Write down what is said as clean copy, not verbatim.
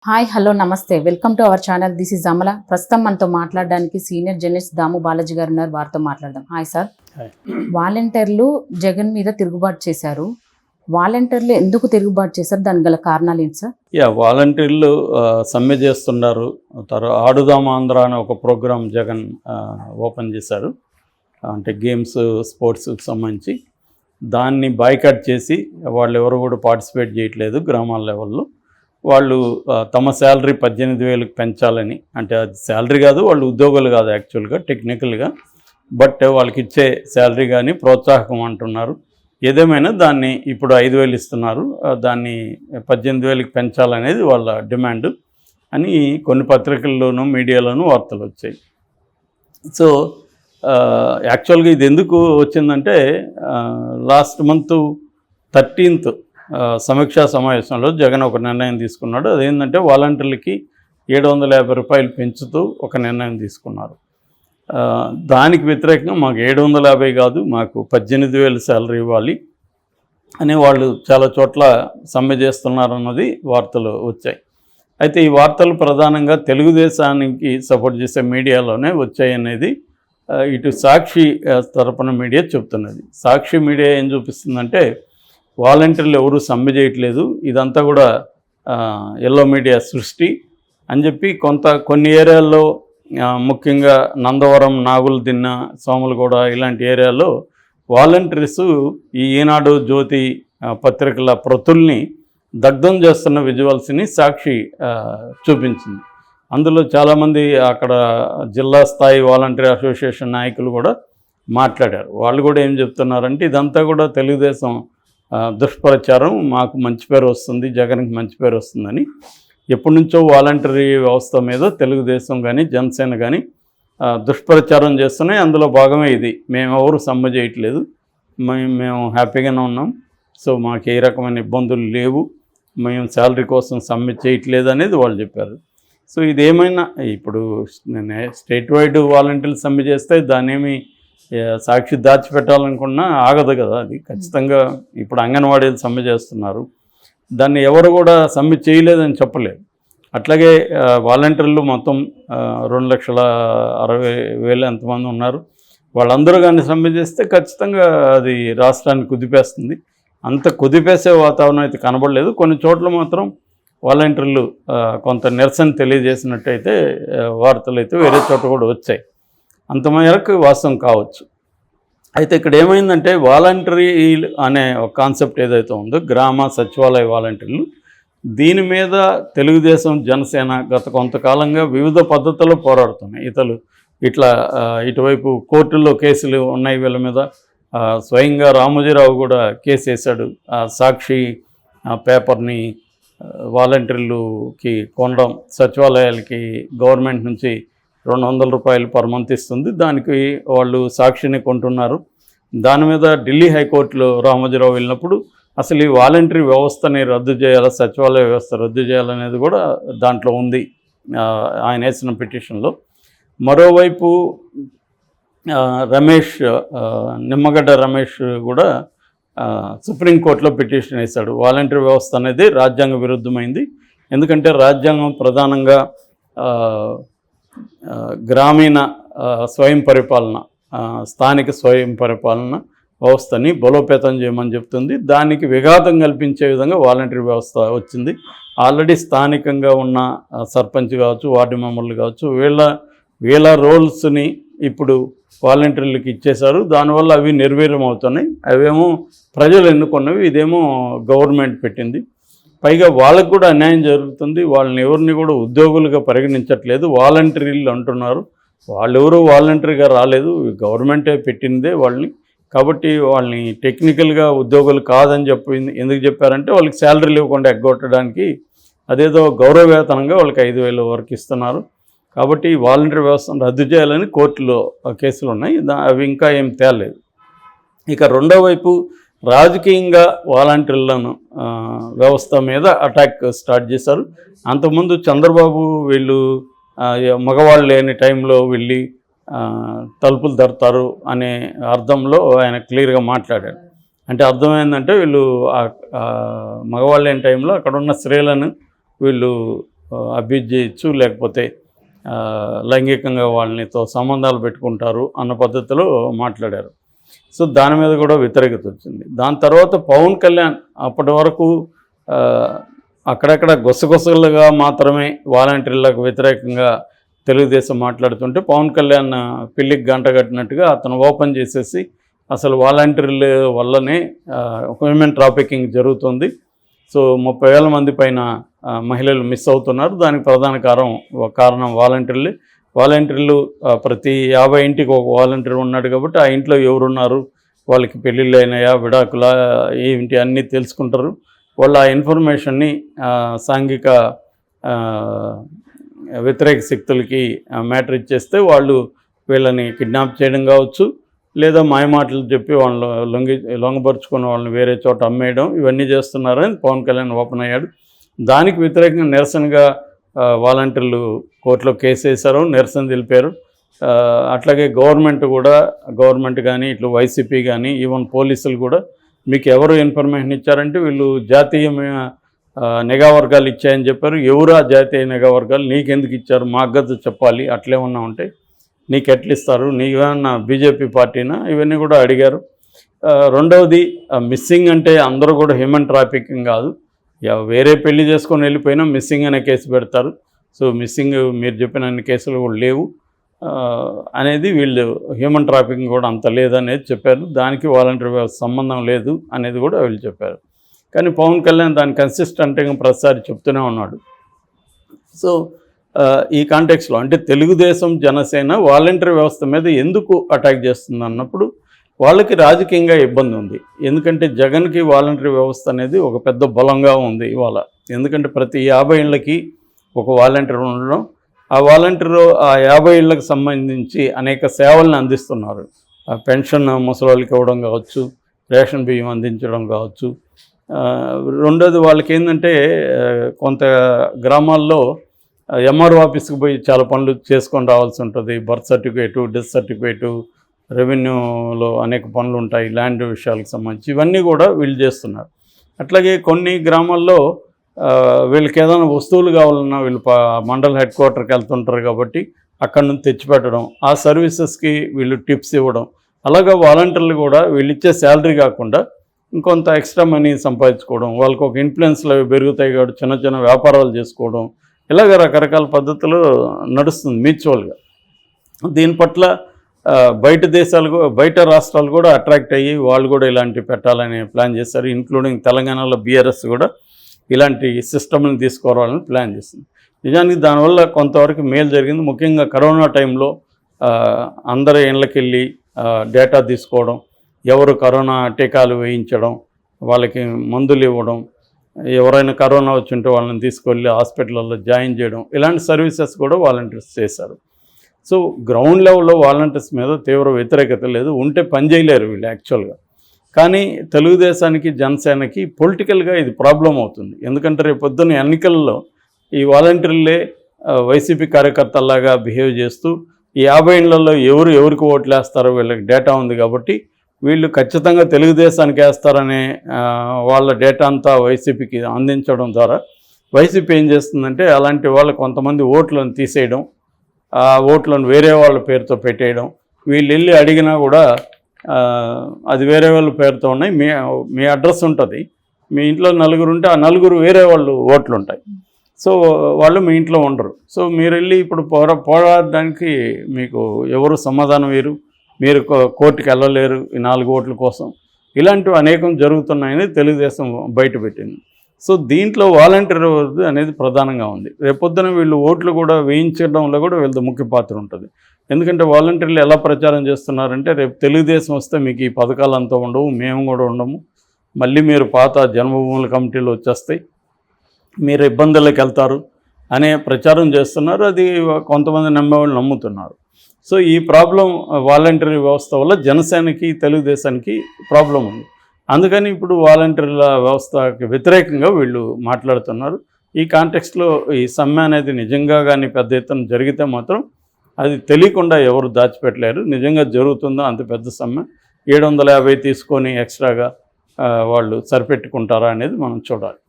Hi hello నమస్తే welcome to our channel. This is Amala. ప్రస్తుతం మనతో మాట్లాడడానికి సీనియర్ జర్నలిస్ట్ దాము బాలాజీ గారు ఉన్నారు. వారితో మాట్లాడదాం. Hi sir. వాలంటీర్లు జగన్ మీద తిరుగుబాటు చేశారు. వాలంటీర్లు ఎందుకు తిరుగుబాటు చేశారు, దానికి గల కారణాలు ఏంటి సార్? వాలంటీర్లు సమ్మె చేస్తున్నారు. ఆడుదాం ఆంధ్ర అనే ఒక ప్రోగ్రాం జగన్ ఓపెన్ చేశారు. అంటే గేమ్స్ స్పోర్ట్స్కి సంబంధించి దాన్ని బాయ్కాట్ చేసి వాళ్ళు ఎవరు కూడా పార్టిసిపేట్ చేయట్లేదు. గ్రామాల లెవెల్లో వాళ్ళు తమ శాలరీ 18,000కి పెంచాలని, అంటే అది శాలరీ కాదు, వాళ్ళు ఉద్యోగులు కాదు యాక్చువల్గా టెక్నికల్గా, బట్ వాళ్ళకి ఇచ్చే శాలరీ కానీ ప్రోత్సాహకం అంటున్నారు. ఏదేమైనా దాన్ని ఇప్పుడు 5,000 ఇస్తున్నారు, దాన్ని 18,000కి పెంచాలనేది వాళ్ళ డిమాండ్ అని కొన్ని పత్రికల్లోనూ మీడియాలోనూ వార్తలు వచ్చాయి. సో యాక్చువల్గా ఇది ఎందుకు వచ్చిందంటే లాస్ట్ మంత్ 13th సమీక్షా సమావేశంలో జగన్ ఒక నిర్ణయం తీసుకున్నాడు. అదేంటంటే వాలంటీర్లకి 750 రూపాయలు పెంచుతూ ఒక నిర్ణయం తీసుకున్నారు. దానికి వ్యతిరేకంగా మాకు 750 కాదు, మాకు 18,000 శాలరీ ఇవ్వాలి అని వాళ్ళు చాలా చోట్ల సమ్మె చేస్తున్నారన్నది వార్తలు వచ్చాయి. అయితే ఈ వార్తలు ప్రధానంగా తెలుగుదేశానికి సపోర్ట్ చేసే మీడియాలోనే వచ్చాయి అనేది ఇటు సాక్షి తరపున మీడియా చెప్తున్నది. సాక్షి మీడియా ఏం చూపిస్తుందంటే వాలంటీర్లు ఎవరు సమ్మె చేయట్లేదు, ఇదంతా కూడా ఎల్లో మీడియా సృష్టి అని చెప్పి కొన్ని ఏరియాల్లో ముఖ్యంగా నందవరం, నాగులదిన్న, సోములగూడ ఇలాంటి ఏరియాలో వాలంటీర్స్ ఈ ఈనాడు, జ్యోతి పత్రికల ప్రతుల్ని దగ్ధం చేస్తున్న విజువల్స్ని సాక్షి చూపించింది. అందులో చాలామంది అక్కడ జిల్లా స్థాయి వాలంటీర్ అసోసియేషన్ నాయకులు కూడా మాట్లాడారు. వాళ్ళు కూడా ఏం చెప్తున్నారంటే ఇదంతా కూడా తెలుగుదేశం దుష్ప్రచారం, మాకు మంచి పేరు వస్తుంది, జగన్కి మంచి పేరు వస్తుందని. ఎప్పటి నుంచో వాలంటరీ వ్యవస్థ మీద తెలుగుదేశం కానీ జనసేన కానీ దుష్ప్రచారం చేస్తున్నాయి. అందులో భాగమే ఇది. మేము ఎవరు సమ్మె చేయట్లేదు, మేము హ్యాపీగానే ఉన్నాం, సో మాకు ఏ రకమైన ఇబ్బందులు లేవు, మేము శాలరీ కోసం సమ్మె చేయట్లేదు అనేది వాళ్ళు చెప్పారు. సో ఇదేమైనా ఇప్పుడు స్టేట్ వైడ్ వాలంటీర్లు సమ్మె చేస్తే దాన్నేమి సాక్షి దాచిపెట్టాలనుకున్నా ఆగదు కదా, అది ఖచ్చితంగా. ఇప్పుడు అంగన్వాడీలు సమ్మె చేస్తున్నారు, దాన్ని ఎవరు కూడా సమ్మె చేయలేదని చెప్పలేదు. అట్లాగే వాలంటీర్లు మొత్తం 2,60,000 ఎంతమంది ఉన్నారు, వాళ్ళందరూ కానీ సమ్మె చేస్తే ఖచ్చితంగా అది రాష్ట్రాన్ని కుదిపేస్తుంది. అంత కుదిపేసే వాతావరణం అయితే కనబడలేదు. కొన్ని చోట్ల మాత్రం వాలంటీర్లు కొంత నిరసన తెలియజేసినట్టయితే వార్తలు అయితే వేరే చోట కూడా వచ్చాయి. అంత మేరకు వాస్తవం కావచ్చు. అయితే ఇక్కడ ఏమైందంటే వాలంటరీ అనే ఒక కాన్సెప్ట్ ఏదైతే ఉందో, గ్రామ సచివాలయ వాలంటీర్లు, దీని మీద తెలుగుదేశం జనసేన గత కొంతకాలంగా వివిధ పద్ధతుల్లో పోరాడుతున్నాయి. ఇటువైపు కోర్టుల్లో కేసులు ఉన్నాయి వీళ్ళ మీద. స్వయంగా రామోజీరావు కూడా కేసు వేశాడు. సాక్షి పేపర్ని వాలంటీర్లుకి కొనడం, సచివాలయాలకి గవర్నమెంట్ నుంచి 200 రూపాయలు పర్ మంత్ ఇస్తుంది, దానికి వాళ్ళు సాక్షిని కొంటున్నారు. దాని మీద ఢిల్లీ హైకోర్టులో రామోజీరావు వెళ్ళినప్పుడు అసలు ఈ వాలంటరీ వ్యవస్థని రద్దు చేయాలా, సచివాలయ వ్యవస్థ రద్దు చేయాలనేది కూడా దాంట్లో ఉంది ఆయన వేసిన పిటిషన్లో. మరోవైపు నిమ్మగడ్డ రమేష్ కూడా సుప్రీంకోర్టులో పిటిషన్ వేశాడు. వాలంటరీ వ్యవస్థ అనేది రాజ్యాంగ విరుద్ధమైంది, ఎందుకంటే రాజ్యాంగం ప్రధానంగా గ్రామీణ స్వయం పరిపాలన, స్థానిక స్వయం పరిపాలన వ్యవస్థని బలోపేతం చేయమని చెప్తుంది. దానికి విఘాతం కల్పించే విధంగా వాలంటరీ వ్యవస్థ వచ్చింది. ఆల్రెడీ స్థానికంగా ఉన్న సర్పంచ్ కావచ్చు, వార్డు మెంబర్లు కావచ్చు, వీళ్ళ రోల్స్ని ఇప్పుడు వాలంటీర్లకు ఇచ్చేశారు. దానివల్ల అవి నిర్వీర్యం అవుతున్నాయి. అవేమో ప్రజలు ఎన్నుకున్నవి, ఇదేమో గవర్నమెంట్ పెట్టింది. పైగా వాళ్ళకు కూడా అన్యాయం జరుగుతుంది. వాళ్ళని ఎవరిని కూడా ఉద్యోగులుగా పరిగణించట్లేదు, వాలంటీర్లు అంటున్నారు. వాళ్ళెవరూ వాలంటీర్గా రాలేదు, గవర్నమెంటే పెట్టిందే వాళ్ళని. కాబట్టి వాళ్ళని టెక్నికల్గా ఉద్యోగులు కాదని ఎందుకు చెప్పారంటే వాళ్ళకి శాలరీలు ఇవ్వకుండా ఎగ్గొట్టడానికి, అదేదో గౌరవ వేతనంగా వాళ్ళకి 5,000 వరకు ఇస్తున్నారు. కాబట్టి వాలంటీర్ వ్యవస్థను రద్దు చేయాలని కోర్టులో కేసులు ఉన్నాయి, అవి ఇంకా ఏం తేలలేదు. ఇక రెండో వైపు రాజకీయంగా వాలంటీర్లను వ్యవస్థ మీద అటాక్ స్టార్ట్ చేశారు. అంతకుముందు చంద్రబాబు వీళ్ళు మగవాళ్ళు లేని టైంలో వెళ్ళి తలుపులు తడతారు అనే అర్థంలో ఆయన క్లియర్గా మాట్లాడాడు. అంటే అర్థమైందంటే వీళ్ళు మగవాళ్ళు లేని టైంలో అక్కడ ఉన్న స్త్రీలను వీళ్ళు అబ్యూజ్ చేయొచ్చు, లేకపోతే లైంగికంగా వాళ్ళనితో సంబంధాలు పెట్టుకుంటారు అన్న పద్ధతిలో మాట్లాడారు. సో దాని మీద కూడా వ్యతిరేకత వచ్చింది. దాని తర్వాత పవన్ కళ్యాణ్ అప్పటి వరకు అక్కడక్కడ గుసగుసలుగా మాత్రమే వాలంటీర్లకు వ్యతిరేకంగా తెలుగుదేశం మాట్లాడుతుంటే పవన్ కళ్యాణ్ పిల్లికి గంట కట్టినట్టుగా అతను ఓపెన్ చేసేసి అసలు వాలంటీర్ల వల్లనే హ్యూమన్ ట్రాఫికింగ్ జరుగుతుంది, సో 30,000 మంది పైన మహిళలు మిస్ అవుతున్నారు, దానికి ప్రధాన కారణం వాలంటీర్లు ప్రతి 50 ఇంటికి ఒక వాలంటీర్ ఉన్నాడు కాబట్టి ఆ ఇంట్లో ఎవరున్నారు, వాళ్ళకి పెళ్ళిళ్ళు అయినాయా, విడాకుల ఏంటి అన్నీ తెలుసుకుంటారు. వాళ్ళు ఆ ఇన్ఫర్మేషన్ని సాంఘిక వ్యతిరేక శక్తులకి మ్యాటర్ ఇచ్చేస్తే వాళ్ళు వీళ్ళని కిడ్నాప్ చేయడం కావచ్చు, లేదా మాయమాటలు చెప్పి వాళ్ళు లొంగపరుచుకున్న వాళ్ళని వేరే చోట అమ్మేయడం, ఇవన్నీ చేస్తున్నారని పవన్ కళ్యాణ్ ఓపెన్ అయ్యాడు. దానికి వ్యతిరేకంగా నిరసనగా వాలంటీర్లు కోర్టులో కేసు వేశారు, నిరసన తెలిపారు. అట్లాగే గవర్నమెంట్ కానీ ఇట్లా వైసీపీ కానీ ఈవెన్ పోలీసులు కూడా మీకు ఎవరు ఇన్ఫర్మేషన్ ఇచ్చారంటే వీళ్ళు జాతీయ నిఘా వర్గాలు ఇచ్చాయని చెప్పారు. ఎవరు ఆ జాతీయ నిఘా వర్గాలు, నీకెందుకు ఇచ్చారు, మాకు గద్ద చెప్పాలి, అట్లేమన్నా ఉంటే నీకు ఎట్లా ఇస్తారు, నీకేమన్నా బీజేపీ పార్టీనా, ఇవన్నీ కూడా అడిగారు. రెండవది మిస్సింగ్ అంటే అందరూ కూడా హ్యూమన్ ట్రాఫికింగ్ కాదు, వేరే పెళ్లి చేసుకొని వెళ్ళిపోయినా మిస్సింగ్ అనే కేసు పెడతారు. సో మిస్సింగ్ మీరు చెప్పిన అన్ని కేసులు కూడా లేవు అనేది, వీళ్ళు హ్యూమన్ ట్రాఫికింగ్ కూడా అంత లేదనేది చెప్పారు. దానికి వాలంటీర్ వ్యవస్థ సంబంధం లేదు అనేది కూడా వీళ్ళు చెప్పారు. కానీ పవన్ కళ్యాణ్ దాన్ని కన్సిస్టెంట్గా ప్రతిసారి చెప్తూనే ఉన్నాడు. సో ఈ కాంటెక్స్లో అంటే తెలుగుదేశం జనసేన వాలంటీర్ వ్యవస్థ మీద ఎందుకు అటాక్ చేస్తుంది అన్నప్పుడు వాళ్ళకి రాజకీయంగా ఇబ్బంది ఉంది. ఎందుకంటే జగన్కి వాలంటీర్ వ్యవస్థ అనేది ఒక పెద్ద బలంగా ఉంది ఇవాళ. ఎందుకంటే ప్రతి 50 ఇళ్ళకి ఒక వాలంటీర్ ఉండడం, ఆ వాలంటీరు ఆ 50 ఇళ్ళకి సంబంధించి అనేక సేవలను అందిస్తున్నారు. పెన్షన్ ముసలిళ్ళకి ఇవ్వడం కావచ్చు, రేషన్ బియ్యం అందించడం కావచ్చు. రెండోది వాళ్ళకి ఏంటంటే కొంత గ్రామాల్లో ఎంఆర్ఓ ఆఫీస్కి పోయి చాలా పనులు చేసుకొని రావాల్సి ఉంటుంది. బర్త్ సర్టిఫికేటు, డెత్ సర్టిఫికేటు, రెవెన్యూలో అనేక పనులు ఉంటాయి, ల్యాండ్ విషయాలకు సంబంధించి, ఇవన్నీ కూడా వీళ్ళు చేస్తున్నారు. అట్లాగే కొన్ని గ్రామాల్లో వీళ్ళకి ఏదైనా వస్తువులు కావాలన్నా వీళ్ళు మండల హెడ్ క్వార్టర్కి వెళ్తుంటారు కాబట్టి అక్కడ నుంచి తెచ్చిపెట్టడం, ఆ సర్వీసెస్కి వీళ్ళు టిప్స్ ఇవ్వడం, అలాగా వాలంటీర్లు కూడా వీళ్ళు ఇచ్చే శాలరీ కాకుండా ఇంకొంత ఎక్స్ట్రా మనీ సంపాదించుకోవడం, వాళ్ళకి ఒక ఇన్ఫ్లుయెన్స్లు అవి పెరుగుతాయి కాబట్టి చిన్న చిన్న వ్యాపారాలు చేసుకోవడం, ఇలాగ రకరకాల పద్ధతులు నడుస్తుంది మ్యూచువల్గా. దీని పట్ల బయట రాష్ట్రాలు కూడా అట్రాక్ట్ అయ్యి వాళ్ళు కూడా ఇలాంటివి పెట్టాలని ప్లాన్ చేశారు. ఇంక్లూడింగ్ తెలంగాణలో బీఆర్ఎస్ కూడా ఇలాంటి సిస్టమ్ని తీసుకురావాలని ప్లాన్ చేస్తుంది. నిజానికి దానివల్ల కొంతవరకు మేలు జరిగింది. ముఖ్యంగా కరోనా టైంలో అందరి ఇళ్ళకి వెళ్ళి డేటా తీసుకోవడం, ఎవరు కరోనా టీకాలు వేయించడం, వాళ్ళకి మందులు ఇవ్వడం, ఎవరైనా కరోనా వచ్చి ఉంటే వాళ్ళని తీసుకెళ్ళి హాస్పిటల్లో జాయిన్ చేయడం, ఇలాంటి సర్వీసెస్ కూడా వాలంటీర్స్ చేశారు. సో గ్రౌండ్ లెవెల్లో వాలంటీర్స్ మీద తీవ్ర వ్యతిరేకత లేదు, ఉంటే పని చేయలేరు వీళ్ళు యాక్చువల్గా. కానీ తెలుగుదేశానికి జనసేనకి పొలిటికల్గా ఇది ప్రాబ్లం అవుతుంది. ఎందుకంటే రేపు పొద్దున్న ఎన్నికల్లో ఈ వాలంటీర్లే వైసీపీ కార్యకర్తల్లాగా బిహేవ్ చేస్తూ ఈ 50 ఇళ్లలో ఎవరికి ఓట్లు వేస్తారో వీళ్ళకి డేటా ఉంది కాబట్టి వీళ్ళు ఖచ్చితంగా తెలుగుదేశానికి వేస్తారనే వాళ్ళ డేటా అంతా వైసీపీకి అందించడం ద్వారా వైసీపీ ఏం చేస్తుందంటే అలాంటి వాళ్ళు కొంతమంది ఓట్లను తీసేయడం, ఆ ఓట్లను వేరే వాళ్ళ పేరుతో పెట్టేయడం, వీళ్ళు వెళ్ళి అడిగినా కూడా అది వేరే వాళ్ళ పేరుతో ఉన్నాయి, మీ అడ్రస్ ఉంటుంది, మీ ఇంట్లో 4 ఉంటే ఆ 4 వేరే వాళ్ళు ఓట్లు ఉంటాయి, సో వాళ్ళు మీ ఇంట్లో ఉండరు. సో మీరు వెళ్ళి ఇప్పుడు పోరాడడానికి మీకు ఎవరు సమాధానం వేరు, మీరు కోర్టుకి వెళ్ళలేరు ఈ 4 ఓట్ల కోసం. ఇలాంటివి అనేకం జరుగుతున్నాయని తెలుగుదేశం బయటపెట్టింది. సో దీంట్లో వాలంటీర్ అనేది ప్రధానంగా ఉంది. రేపొద్దున వీళ్ళు ఓట్లు కూడా వేయించడంలో కూడా వీళ్ళది ముఖ్య పాత్ర ఉంటుంది. ఎందుకంటే వాలంటీర్లు ఎలా ప్రచారం చేస్తున్నారంటే రేపు తెలుగుదేశం వస్తే మీకు ఈ పథకాలు అంతా ఉండవు, మేము కూడా ఉండము, మళ్ళీ మీరు పాత జన్మభూముల కమిటీలు వచ్చేస్తాయి, మీరు ఇబ్బందుల్లోకి వెళ్తారు అనే ప్రచారం చేస్తున్నారు. అది కొంతమంది నమ్మేవాళ్ళు నమ్ముతున్నారు. సో ఈ ప్రాబ్లం వాలంటీర్ వ్యవస్థ వల్ల జనసేనకి తెలుగుదేశానికి ప్రాబ్లం ఉంది. అందుకని ఇప్పుడు వాలంటీర్ల వ్యవస్థకి వ్యతిరేకంగా వీళ్ళు మాట్లాడుతున్నారు. ఈ కాంటెక్స్ట్లో ఈ సమ్మె అనేది నిజంగా కానీ పెద్ద ఎత్తున జరిగితే మాత్రం అది తెలియకుండా ఎవరు దాచిపెట్టలేరు. నిజంగా జరుగుతుందో అంత పెద్ద సమ్మె 750 తీసుకొని ఎక్స్ట్రాగా వాళ్ళు సరిపెట్టుకుంటారా అనేది మనం చూడాలి.